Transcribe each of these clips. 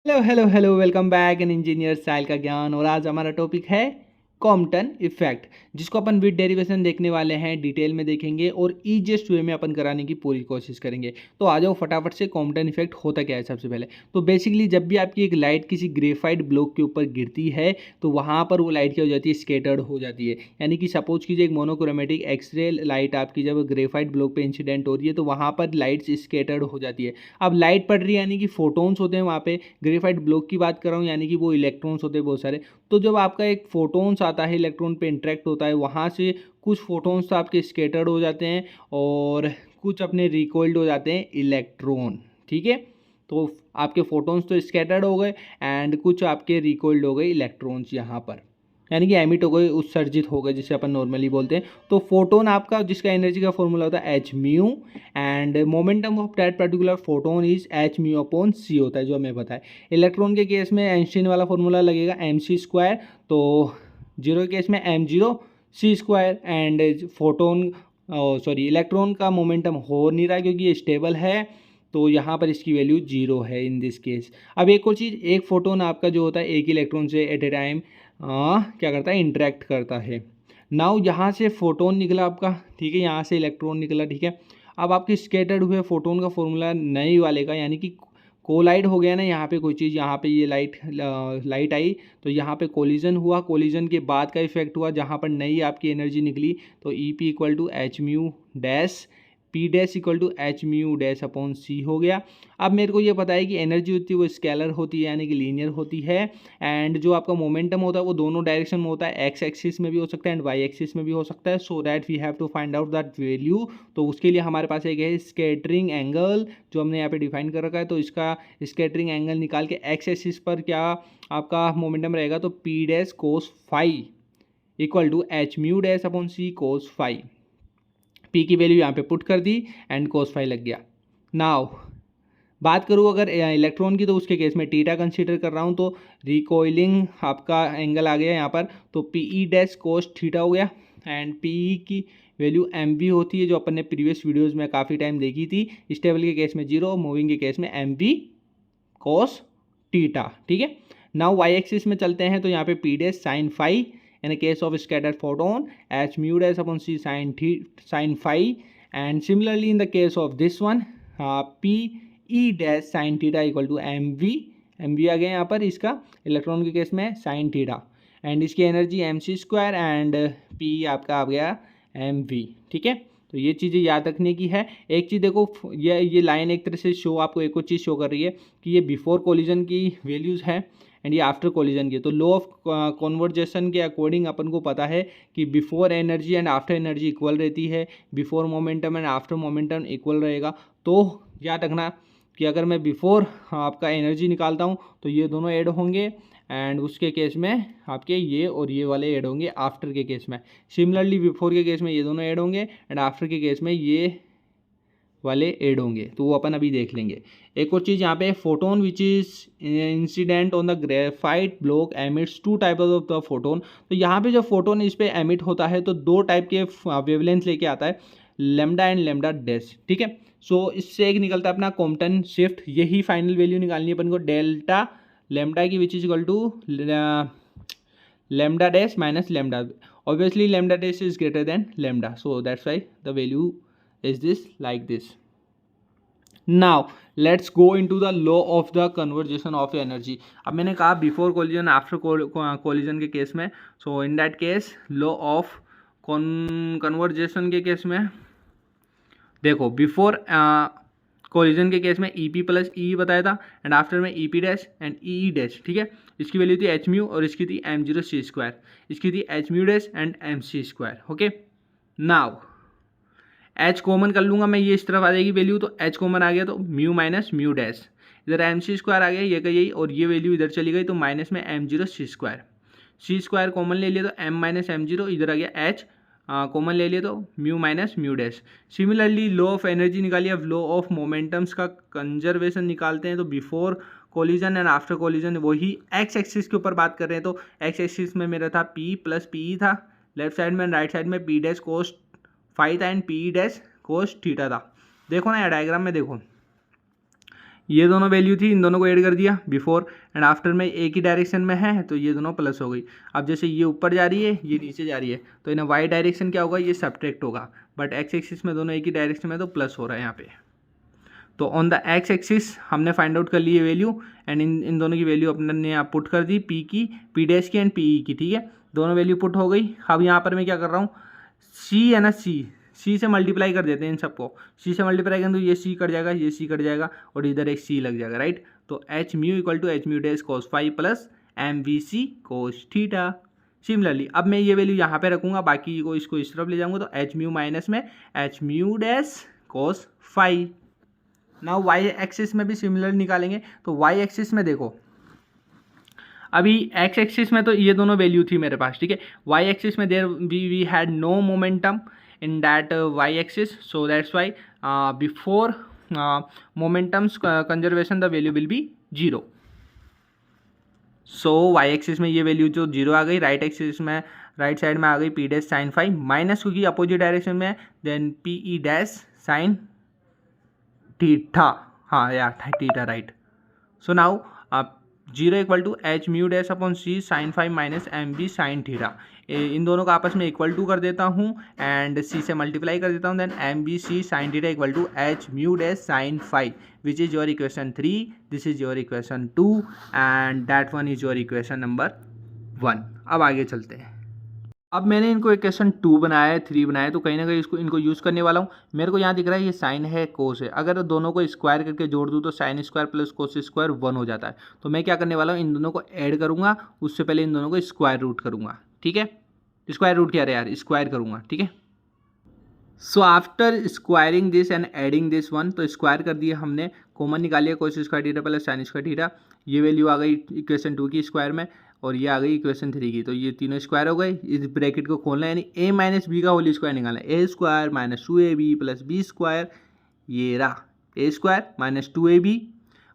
Hello hello hello welcome back in engineer style का ज्ञान। और आज हमारा टॉपिक है कॉम्पटन इफेक्ट, जिसको अपन विद डेरिवेशन देखने वाले हैं, डिटेल में देखेंगे और ईजिएस्ट वे में अपन कराने की पूरी कोशिश करेंगे। तो आ जाओ फटाफट से, कॉम्पटन इफेक्ट होता क्या है सबसे पहले। तो बेसिकली जब भी आपकी एक लाइट किसी ग्रेफाइट ब्लॉक के ऊपर गिरती है तो वहाँ पर वो लाइट क्या हो जाती है, स्केटर्ड हो जाती है। यानी कि सपोज कीजिए एक मोनोक्रोमेटिक एक्सरे लाइट आपकी जब ग्रेफाइट ब्लॉक पे इंसिडेंट हो रही है तो वहाँ पर लाइट्स स्केटर्ड हो जाती है। अब लाइट पड़ रही है यानी कि फोटोन्स होते हैं वहाँ पे। ग्रेफाइट ब्लॉक की बात कर रहा हूँ यानी कि वो इलेक्ट्रॉन्स होते हैं बहुत सारे। तो जब आपका एक फोटोन्स आता है, इलेक्ट्रॉन पे इंटरेक्ट होता है, वहाँ से कुछ फोटोन्स तो आपके स्केटर्ड हो जाते हैं और कुछ अपने रिकॉइल्ड हो जाते हैं इलेक्ट्रॉन। ठीक है, तो आपके फोटोन्स तो स्कैटर्ड हो गए एंड कुछ आपके रिकॉइल्ड हो गए इलेक्ट्रॉन्स यहाँ पर, यानी कि एमिट हो गए, उत्सर्जित हो गए, जिसे अपन नॉर्मली बोलते हैं। तो फोटोन आपका जिसका एनर्जी का फॉर्मूला होता है H mu and momentum of that particular photon is H mu upon C होता है, जो हमें पता है। इलेक्ट्रॉन के केस में आइंस्टीन वाला फॉर्मूला लगेगा एम सी स्क्वायर, तो जीरो के केस में M zero C square and photon sorry electron का मोमेंटम हो नहीं रहा क्योंकि ये स्टेबल है, तो यहाँ पर इसकी वैल्यू जीरो है इन दिस केस। अब एक और चीज़, एक फोटोन आपका जो होता है एक इलेक्ट्रॉन से एट ए टाइम क्या करता है, इंटरेक्ट करता है। नाउ यहाँ से फोटोन निकला आपका, ठीक है, यहाँ से इलेक्ट्रॉन निकला, ठीक है। अब आपके स्केटर्ड हुए फोटोन का फॉर्मूला नए वाले का, यानी कि कोलाइड हो गया ना यहाँ पे कोई चीज़, यहाँ पे ये लाइट आई तो यहाँ पे कोलिजन हुआ, कोलिजन के बाद का इफेक्ट हुआ जहाँ पर नई आपकी एनर्जी निकली। तो E P equal to H mu dash P dash equal to H mu dash upon C हो गया। अब मेरे को ये पता है कि एनर्जी होती है वो स्केलर होती है, यानी कि लीनियर होती है। एंड जो आपका मोमेंटम होता है वो दोनों डायरेक्शन में होता है, एक्स एक्सिस में भी हो सकता है एंड वाई एक्सिस में भी हो सकता है। So that we have to find out that value. तो उसके लिए हमारे पास एक है स्कैटरिंग एंगल, जो हमने यहाँ पे डिफाइन कर रखा है। तो इसका स्कैटरिंग एंगल निकाल के एक्स एक्सिस पर क्या आपका मोमेंटम रहेगा, तो P dash cos phi equal to H mu dash upon C cos phi. P की वैल्यू यहाँ पे पुट कर दी एंड कोस फाई लग गया। नाउ बात करूँ अगर इलेक्ट्रॉन की, तो उसके केस में टीटा कंसीडर कर रहा हूँ, तो रिकॉइलिंग आपका एंगल आ गया यहाँ पर, तो P E dash cos theta हो गया एंड पी ई की वैल्यू एम वी होती है, जो अपन ने प्रीवियस वीडियोस में काफ़ी टाइम देखी थी। स्टेबल के केस में जीरो, मूविंग के केस में एम वी कोस टीटा, ठीक है। नाउ वाई एक्सिस में चलते हैं, तो यहाँ पे P dash sine phi in case of scattered photon, h mu dash upon c sin phi, and similarly in the case of this one p e dash sin theta equal to mv आ गया यहाँ पर इसका electron के case में sin theta and इसकी energy M C square and P आपका आ गया एम वी, ठीक है। तो ये चीज़ें याद रखने की है। एक चीज़ देखो, ये लाइन एक तरह से शो आपको एक और चीज़ शो कर रही है कि ये बिफोर कोलिजन की वैल्यूज़ है एंड ये आफ्टर कोलिजन की। तो लॉ ऑफ कन्वर्जेशन के अकॉर्डिंग अपन को पता है कि before energy and after energy equal रहती है, before momentum and after momentum equal रहेगा। तो याद रखना कि अगर मैं बिफोर आपका एनर्जी निकालता हूँ तो ये दोनों ऐड होंगे एंड उसके केस में आपके ये और ये वाले ऐड होंगे आफ्टर के केस में। सिमिलरली बिफोर के केस में ये दोनों ऐड होंगे एंड आफ्टर के केस में ये वाले ऐड होंगे, तो वो अपन अभी देख लेंगे। एक और चीज़ यहाँ पे, photon which is incident on the graphite block emits two type of the photon. तो यहाँ पे जो फोटोन इस पे एमिट होता है तो दो टाइप के वेवलेंथ लेके आता है, लेमडा एंड लेमडा डैश, ठीक है। सो इससे एक निकलता है अपना कॉम्पटन शिफ्ट, यही फाइनल वैल्यू निकालनी है अपन को, डेल्टा लेमडा की which is equal to lambda dash minus lambda. Obviously lambda dash is greater than lambda, so that's why the value is this like this. Now let's go into the law of the conservation of energy. अब मैंने कहा before collision after collision के case में, so in that case law of conservation के case में देखो, before collision के case में ई पी प्लस ई बताया था एंड आफ्टर में E P dash and E dash, ठीक है। इसकी वैल्यू थी एच म्यू और इसकी थी एम जीरो सी स्क्वायर, इसकी थी H mu dash and M C square, okay. Now H common कर लूँगा मैं, ये इस तरफ आ जाएगी वैल्यू, तो एच कॉमन आ गया तो म्यू माइनस म्यू डैश, इधर एम सी स्क्वायर आ गया ये का यही, और ये वैल्यू इधर चली गई तो माइनस में M zero C square common ले लिया तो एम माइनस एम जीरो, इधर आ गया एच कॉमन ले लिया तो mu minus mu dash. Similarly law of energy निकालिए। अब लॉ ऑफ मोमेंटम्स का कंजर्वेशन निकालते हैं, तो before collision and after collision वही एक्स एक्सिस के ऊपर बात कर रहे हैं। तो एक्स एक्सिस में मेरा था पी प्लस पी था, लेफ्ट साइड में राइट साइड में पी डैश कोस फाई था and P dash cos theta था। देखो ना यार डायग्राम में देखो, ये दोनों वैल्यू थी, इन दोनों को ऐड कर दिया बिफोर एंड आफ्टर में एक ही डायरेक्शन में है तो ये दोनों प्लस हो गई। अब जैसे ये ऊपर जा रही है ये नीचे जा रही है तो इन वाई डायरेक्शन क्या होगा, ये सब्ट्रैक्ट होगा, बट एक्स एक्सिस में दोनों एक ही डायरेक्शन में तो प्लस हो रहा है यहाँ पे। तो ऑन द एक्स एक्सिस हमने फाइंड आउट कर ली है वैल्यू एंड इन दोनों की वैल्यू अपने ने यहाँ पुट कर दी, पी की, पी डैश की एंड पी ई की, ठीक है, दोनों वैल्यू पुट हो गई। अब यहाँ पर मैं क्या कर रहा हूँ, सी है ना, सी से मल्टीप्लाई कर देते हैं इन सबको, सी से मल्टीप्लाई करें तो ये सी कट जाएगा, ये सी कट जाएगा और इधर एक सी लग जाएगा, राइट। तो H mu equal to H mu dash cos phi plus M V C cos theta. Similarly अब मैं ये वैल्यू यहाँ पे रखूँगा, बाकी को इसको इस तरफ ले जाऊँगा तो एच म्यू माइनस में H mu dash cos phi. Now Y axis में भी सिमिलर निकालेंगे। तो वाई एक्सिस में देखो, अभी एक्स एक्सिस में तो ये दोनों वैल्यू थी मेरे पास, ठीक है। वाई एक्सिस में there we had no momentum in that y axis, so that's why before momentum's conservation the value will be 0. so y axis में ये वैल्यू जो 0 आ गई, राइट एक्सिस में राइट साइड में आ गई p dash sine five minus, क्योंकि अपोजिट डायरेक्शन में then p e dash sine theta, हाँ यार theta, right. So now 0 equal to H mu dash upon C sine five minus M B sine theta, इन दोनों का आपस में equal to कर देता हूँ एंड सी से मल्टीप्लाई कर देता हूँ, then M B C sine theta equal to H mu dash sine five, which is your equation 3, this is your equation 2 and that one is your equation number 1। अब आगे चलते हैं। अब मैंने इनको इक्वेशन 2 बनाया है, 3 बनाया है, तो कहीं ना कहीं इनको यूज़ करने वाला हूँ। मेरे को यहाँ दिख रहा है ये साइन है कोस है, अगर दोनों को स्क्वायर करके जोड़ दूँ तो sine square plus cos square 1 हो जाता है। तो मैं क्या करने वाला हूँ, इन दोनों को ऐड करूँगा, उससे पहले इन दोनों को स्क्वायर रूट करूँगा, ठीक है। स्क्वायर रूट क्या रहा यार, स्क्वायर करूँगा, ठीक है। So after squaring this and adding this one, तो स्क्वायर कर दिया हमने, कॉमन निकालिए cos square theta plus sine square theta, ये वैल्यू आ गई इक्वेशन 2 की स्क्वायर में और ये आ गई इक्वेशन 3 की, तो ये तीनों स्क्वायर हो गए। इस ब्रैकेट को खोलना है यानी a माइनस बी का होल स्क्वायर निकालना है, A square minus 2ab plus B square, ये रहा A square minus 2ab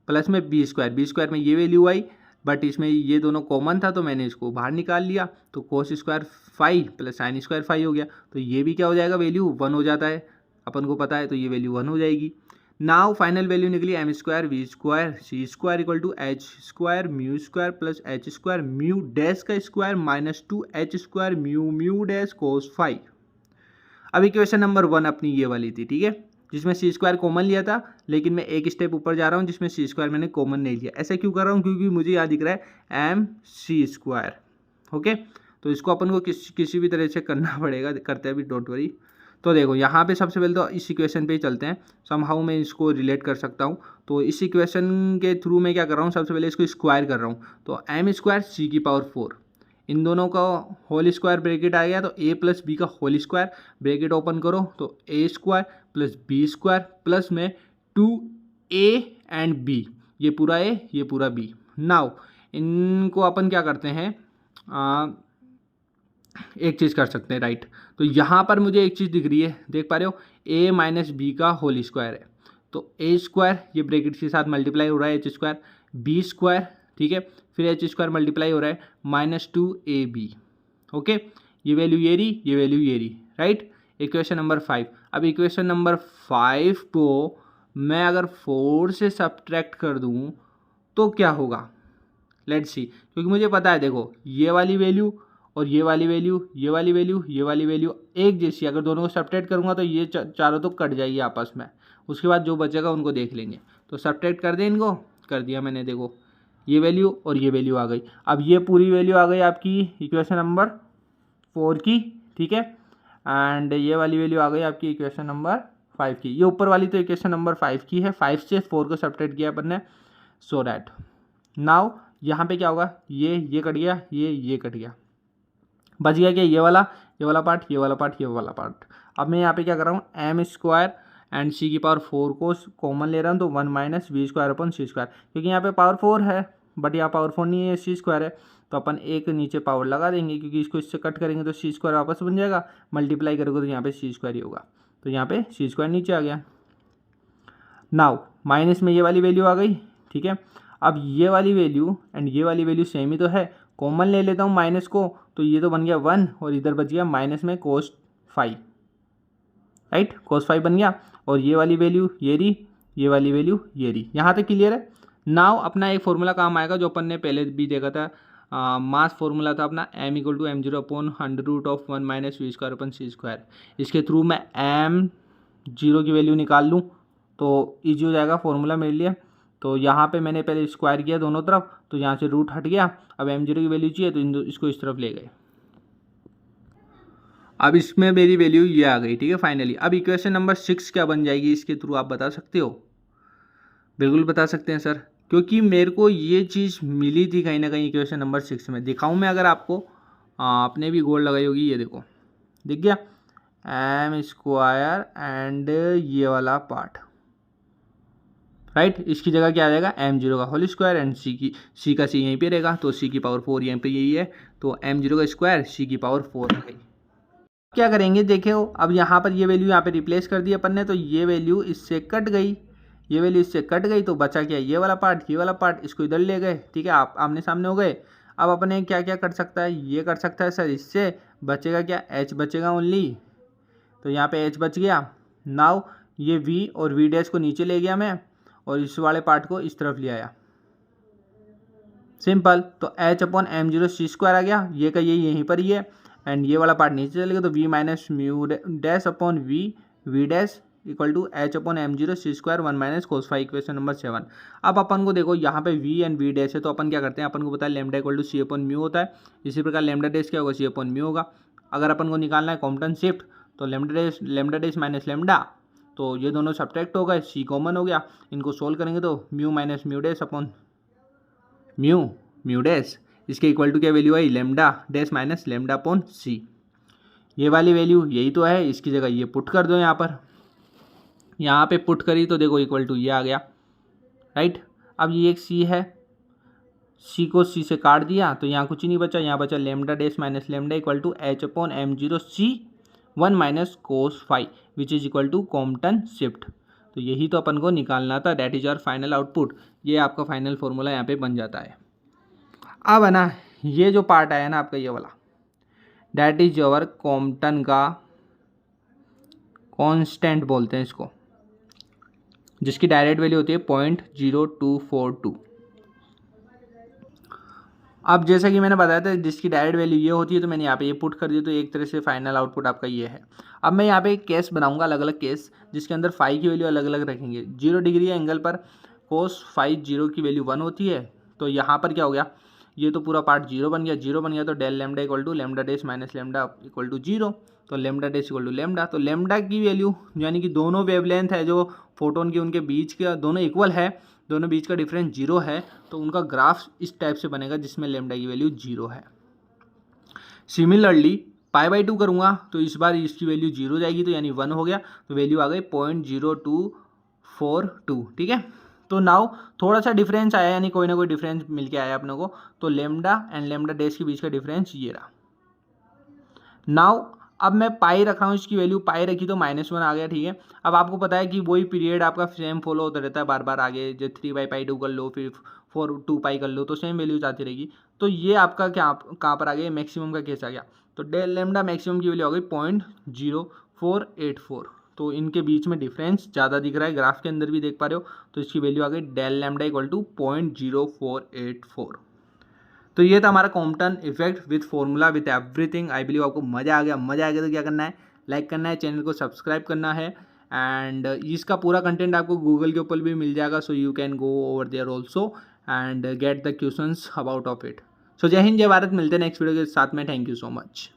plus में बी स्क्वायर में ये वैल्यू आई, बट इसमें ये दोनों कॉमन था तो मैंने इसको बाहर निकाल लिया, तो cos square 5 plus sine square 5 हो गया, तो ये भी क्या हो जाएगा, वैल्यू 1 हो जाता है, अपन को पता है, तो ये वैल्यू 1 हो जाएगी। नाउ फाइनल वैल्यू निकली M square V square C square equal to H square mu square plus H square mu dash का square minus 2 H square mu mu dash cos 5। अब इक्वेशन नंबर 1 अपनी ये वाली थी, ठीक है, जिसमें सी स्क्वायर कॉमन लिया था, लेकिन मैं एक स्टेप ऊपर जा रहा हूँ जिसमें सी स्क्वायर मैंने कॉमन नहीं लिया। ऐसा क्यों कर रहा हूँ, क्योंकि मुझे यहाँ दिख रहा है एम सी स्क्वायर, ओके। तो इसको अपन को किसी भी तरह से करना पड़ेगा, करते हैं अभी, डोंट वरी। तो देखो यहाँ पे सबसे पहले तो इस इक्वेशन पे ही चलते हैं, समहाउ मैं इसको रिलेट कर सकता हूँ। तो इस इक्वेशन के थ्रू मैं क्या कर रहा हूँ, सबसे पहले इसको स्क्वायर कर रहा हूँ, तो एम स्क्वायर सी की पावर 4, इन दोनों का होल स्क्वायर ब्रैकेट आ गया, तो ए प्लस बी का होल स्क्वायर ब्रैकेट ओपन करो तो A square plus B square plus में 2a एंड b, ये पूरा a ये पूरा b। नाउ इनको अपन क्या करते हैं, एक चीज़ कर सकते हैं, राइट। तो यहाँ पर मुझे एक चीज़ दिख रही है, देख पा रहे हो, a माइनस बी का होल स्क्वायर है, तो a स्क्वायर ये ब्रैकेट के साथ मल्टीप्लाई हो रहा है एच स्क्वायर, बी स्क्वायर, ठीक है, फिर एच स्क्वायर मल्टीप्लाई हो रहा है माइनस 2ab, ओके, ये वैल्यू ये रही, ये वैल्यू ये रही, राइट। Equation number 5। अब इक्वेशन नंबर 5 को मैं अगर 4 से सब्ट्रैक्ट कर दूँ तो क्या होगा, लेट्स सी, क्योंकि मुझे पता है, देखो ये वाली वैल्यू और ये वाली वैल्यू, ये वाली वैल्यू, ये वाली वैल्यू एक जैसी, अगर दोनों को सब्ट्रैक्ट करूँगा तो ये चारों तो कट जाएगी आपस में, उसके बाद जो बचेगा उनको देख लेंगे। तो सब्ट्रैक्ट कर दें, इनको कर दिया मैंने, देखो ये वैल्यू और ये वैल्यू आ गई। अब ये पूरी वैल्यू आ गई आपकी इक्वेशन नंबर 4 की, ठीक है, एंड ये वाली वैल्यू आ गई आपकी इक्वेशन नंबर 5 की। ये ऊपर वाली तो इक्वेशन नंबर 5 की है, 5 से 4 को सब्ट्रैक्ट किया अपन ने, सो दैट नाउ यहाँ पे क्या होगा, ये कट गया, ये कट गया, बच गया क्या, ये वाला पार्ट, ये वाला पार्ट, ये वाला पार्ट। अब मैं यहाँ पे क्या कर रहा हूँ, एम स्क्वायर एंड सी की पावर 4 को कॉमन ले रहा हूँ, तो 1 माइनस वी स्क्वायर अपन सी स्क्वायर, क्योंकि यहाँ पे पावर 4 है बट यहाँ पावर 4 नहीं है, सी स्क्वायर है, तो अपन एक नीचे पावर लगा देंगे, क्योंकि इसको इससे कट करेंगे तो सी स्क्वायर वापस बन जाएगा, मल्टीप्लाई करोगे तो यहाँ पे सी स्क्वायर ही होगा, तो यहाँ पे सी स्क्वायर नीचे आ गया। नाउ माइनस में ये वाली वैल्यू आ गई, ठीक है। अब ये वाली वैल्यू एंड ये वाली वैल्यू सेम ही तो है, कॉमन ले लेता हूँ माइनस को, तो ये तो बन गया 1 और इधर बच गया माइनस में कोस 5, राइट, कोस 5 बन गया, और ये वाली वैल्यू ये रही, ये वाली वैल्यू ये रही। यहाँ तक क्लियर है। नाउ अपना एक फॉर्मूला काम आएगा जो अपन ने पहले भी देखा था, मास फॉर्मूला था अपना m=m0/√1 - v²/c²। इसके थ्रू मैं m0 की वैल्यू निकाल लूँ तो ईजी हो जाएगा फॉर्मूला मेरे लिए। तो यहाँ पे मैंने पहले स्क्वायर किया दोनों तरफ, तो यहाँ से रूट हट गया। अब m0 की वैल्यू चाहिए तो इसको इस तरफ ले गए। अब इसमें मेरी वैल्यू ये आ गई, ठीक है फाइनली। अब इक्वेशन नंबर 6 क्या बन जाएगी इसके थ्रू आप बता सकते हो? बिल्कुल बता सकते हैं सर, क्योंकि मेरे को ये चीज़ मिली थी कहीं ना कहीं इक्वेशन नंबर 6 में। दिखाऊं मैं अगर आपको, आपने भी गोल लगाई होगी, ये देखो दिख गया m² एंड ये वाला पार्ट, राइट। इसकी जगह क्या आ जाएगा m0 का होल स्क्वायर एंड c का c यहीं पे रहेगा, तो c की पावर 4 यहीं पे यही है, तो m0 का स्क्वायर c की पावर 4 आ गई। क्या करेंगे देखो, अब यहाँ पर ये वैल्यू यहाँ पे रिप्लेस कर दी अपन ने, तो ये वैल्यू इससे कट गई, ये वैल्यू इससे कट गई, तो बचा क्या ये वाला पार्ट, ये वाला पार्ट, इसको इधर ले गए, ठीक है, आप आमने सामने हो गए। अब अपने क्या क्या कर सकता है, ये कर सकता है सर, इससे बचेगा क्या h बचेगा ओनली, तो यहाँ पे h बच गया। नाउ ये v और v डैश को नीचे ले गया मैं, और इस वाले पार्ट को इस तरफ ले आया, सिंपल। तो h/m0c² आ गया, ये का ये यहीं पर ही है, एंड ये वाला पार्ट नीचे चलेगा, तो v - μ' v dash equal to h/m0c², 1 - cos⁡φ, equation number 7। अब अपन को देखो यहाँ पे v एंड v डैश है, तो अपन क्या करते हैं, अपन को पता है लैम्डा इक्वल टू c/μ होता है। इसी प्रकार लैम्डा डैश क्या होगा, c/μ होगा। अगर अपन को निकालना है कॉम्पटन शिफ्ट, तो लैम्डा डैश माइनस लैम्डा, तो ये दोनों सब्ट्रैक्ट हो गए, c कॉमन हो गया, इनको सोल्व करेंगे तो mu minus mu dash upon mu dash, इसके इक्वल टू क्या वैल्यू आई, lambda dash minus lambda upon C. ये वाली वैल्यू यही तो है, इसकी जगह ये पुट कर दो यहाँ पर, यहाँ पे पुट करी तो देखो इक्वल टू ये आ गया, राइट। अब ये एक सी है, सी को सी से काट दिया तो यहाँ कुछ नहीं बचा, यहाँ बचा lambda dash minus lambda equal to h/m0c1 - cos⁡φ which is equal to Compton shift. तो यही तो अपन को निकालना था, that is our final output. ये आपका फाइनल फॉर्मूला यहाँ पे बन जाता है। अब है ना, ये जो पार्ट आया ना आपका ये वाला, दैट इज योर कॉम्पटन का कांस्टेंट बोलते हैं इसको, जिसकी डायरेक्ट वैल्यू होती है 0.0242। अब जैसा कि मैंने बताया था जिसकी डायरेक्ट वैल्यू ये होती है, तो मैंने यहाँ पे ये पुट कर दिया, तो एक तरह से फाइनल आउटपुट आपका ये है। अब मैं यहाँ पे एक केस बनाऊंगा, अलग अलग केस, जिसके अंदर फाई की वैल्यू अलग अलग रखेंगे। 0 डिग्री एंगल पर cos⁡φ 0 की वैल्यू 1 होती है, तो यहाँ पर क्या हो गया, ये तो पूरा पार्ट 0 बन गया, 0 बन गया तो del lambda equal to lambda dash minus lambda equal to 0, तो lambda dash equal to lambda. तो लैम्डा की वैल्यू यानी कि दोनों वेवलेंथ है जो फोटोन की, उनके बीच का दोनों इक्वल है, दोनों बीच का डिफरेंस 0 है, तो उनका ग्राफ इस टाइप से बनेगा जिसमें लैम्डा की वैल्यू 0 है। सिमिलरली π/2 करूँगा तो इस बार इसकी वैल्यू 0 हो जाएगी, तो यानी 1 हो गया, तो वैल्यू आ गई 0.0242, ठीक है। तो नाउ थोड़ा सा डिफरेंस आया, यानी कोई ना कोई डिफरेंस मिलके आया अपने को, तो लैम्डा एंड लैम्डा डैश के बीच का डिफरेंस ये रहा। नाउ अब मैं पाई रख रहा हूँ, इसकी वैल्यू पाई रखी तो -1 आ गया, ठीक है। अब आपको पता है कि वही पीरियड आपका सेम फॉलो होता रहता है बार बार, आगे जो 3/π2 कर लो, फिर 4/2π कर लो, तो सेम वैल्यूज आती रहेगी। तो ये आपका क्या कहाँ पर आ गया, मैक्सिमम का केस आ गया, तो डेल लैम्डा मैक्सिमम की वैल्यू आ गई 0.0484। तो इनके बीच में डिफरेंस ज़्यादा दिख रहा है, ग्राफ के अंदर भी देख पा रहे हो, तो इसकी वैल्यू आ गई डेल लैम्डा इक्वल टू 0.0484। तो ये था हमारा Compton effect with formula with everything. I believe आपको मज़ा आ गया। मज़ा आ गया तो क्या करना है, लाइक करना है, चैनल को सब्सक्राइब करना है, एंड इसका पूरा कंटेंट आपको गूगल के ऊपर भी मिल जाएगा, so you can go over there also and get the questions about of it. सो जय हिंद जय भारत, मिलते हैं नेक्स्ट वीडियो के साथ में। Thank you so much.